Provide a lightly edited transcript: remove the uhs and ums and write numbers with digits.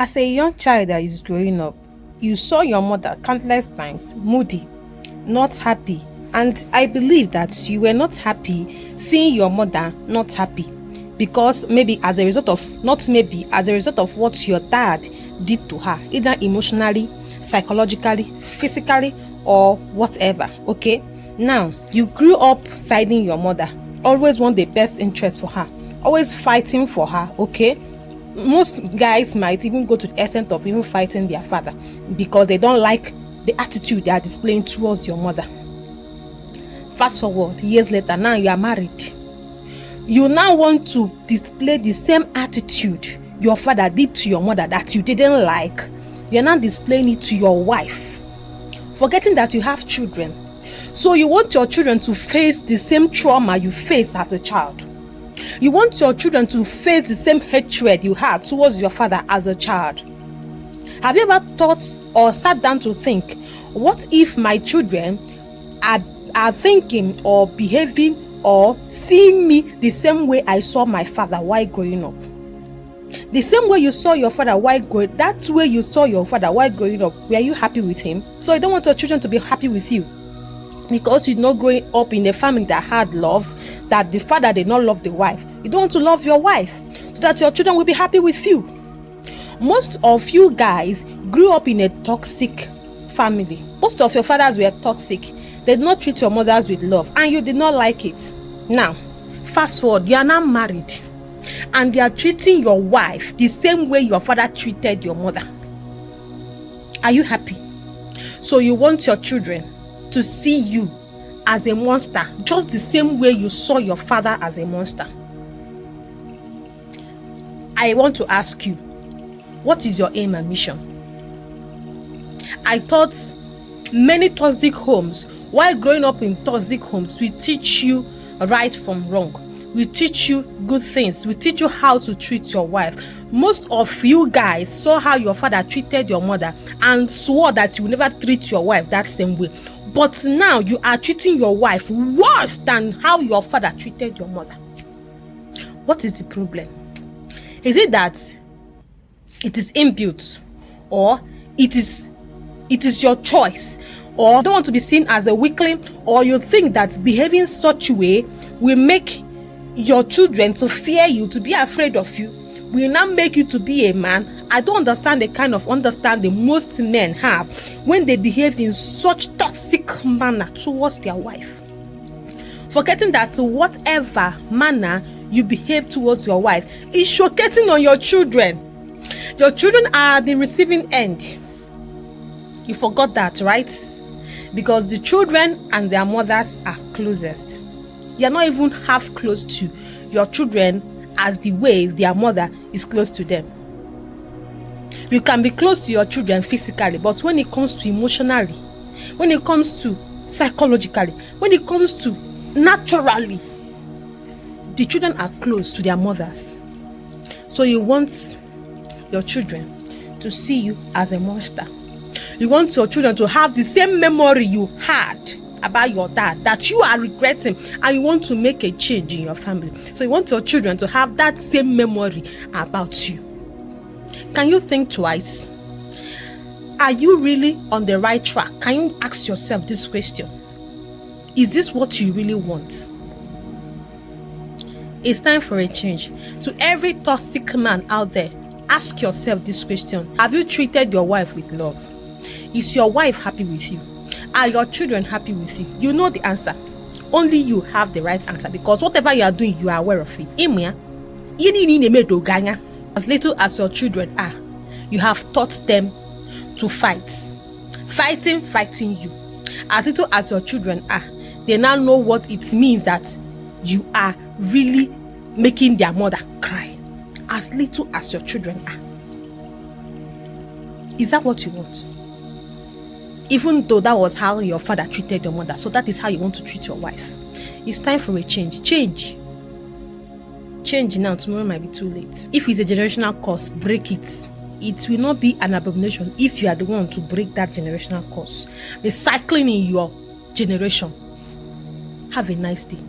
As a young child that is growing up, you saw your mother countless times moody, not happy, and I believe that you were not happy seeing your mother not happy because maybe as a result of, not maybe, as a result of what your dad did to her, either emotionally, psychologically, physically, or whatever. Okay, now you grew up siding your mother, always want the best interest for her, always fighting for her. Okay, most guys might even go to the extent of even fighting their father because they don't like the attitude they are displaying towards your mother. Fast forward years later, now you are married. You now want to display the same attitude your father did to your mother that you didn't like. You're now displaying it to your wife, forgetting that you have children. So you want your children to face the same trauma you faced as a child. You want your children to face the same hatred you had towards your father as a child. Have you ever thought or sat down to think, what if my children are thinking or behaving or seeing me the same way I saw my father while growing up? The same way you saw your father while growing, that way you saw your father while growing up, were you happy with him? So you don't want your children to be happy with you, because you're not growing up in a family that had love, that the father did not love the wife. You don't want to love your wife so that your children will be happy with you. Most of you guys grew up in a toxic family. Most of your fathers were toxic. They did not treat your mothers with love and you did not like it. Now, fast forward, you are now married and they are treating your wife the same way your father treated your mother. Are you happy? So you want your children to see you as a monster, just the same way you saw your father as a monster. I want to ask you, what is your aim and mission? I thought many toxic homes, while growing up in toxic homes, we teach you right from wrong. We teach you good things. We teach you how to treat your wife. Most of you guys saw how your father treated your mother and swore that you will never treat your wife that same way. But now you are treating your wife worse than how your father treated your mother. What is the problem? Is it that it is inbuilt, or it is your choice, or you don't want to be seen as a weakling, or you think that behaving such a way will make your children to fear you, to be afraid of you, will now make you to be a man? I don't understand the kind of understanding most men have when they behave in such toxic manner towards their wife. Forgetting that whatever manner you behave towards your wife is showcasing on your children. Your children are the receiving end. You forgot that, right? Because the children and their mothers are closest. You are not even half close to your children as the way their mother is close to them. You can be close to your children physically, but when it comes to emotionally, when it comes to psychologically, when it comes to naturally, the children are close to their mothers. So you want your children to see you as a monster. You want your children to have the same memory you had about your dad that you are regretting, and you want to make a change in your family. So you want your children to have that same memory about you. Can you think twice? Are you really on the right track? Can you ask yourself this question? Is this what you really want? It's time for a change. To every toxic man out there, ask yourself this question. Have you treated your wife with love? Is your wife happy with you? Are your children happy with you? You know the answer. Only you have the right answer, because whatever you are doing, you are aware of it. As little as your children are, you have taught them to fight. Fighting you. As little as your children are, they now know what it means that you are really making their mother cry. As little as your children are. Is that what you want? Even though that was how your father treated your mother, so that is how you want to treat your wife. It's time for a change. Change now. Tomorrow might be too late. If it's a generational curse, break it. It will not be an abomination if you are the one to break that generational curse. Recycling in your generation. Have a nice day.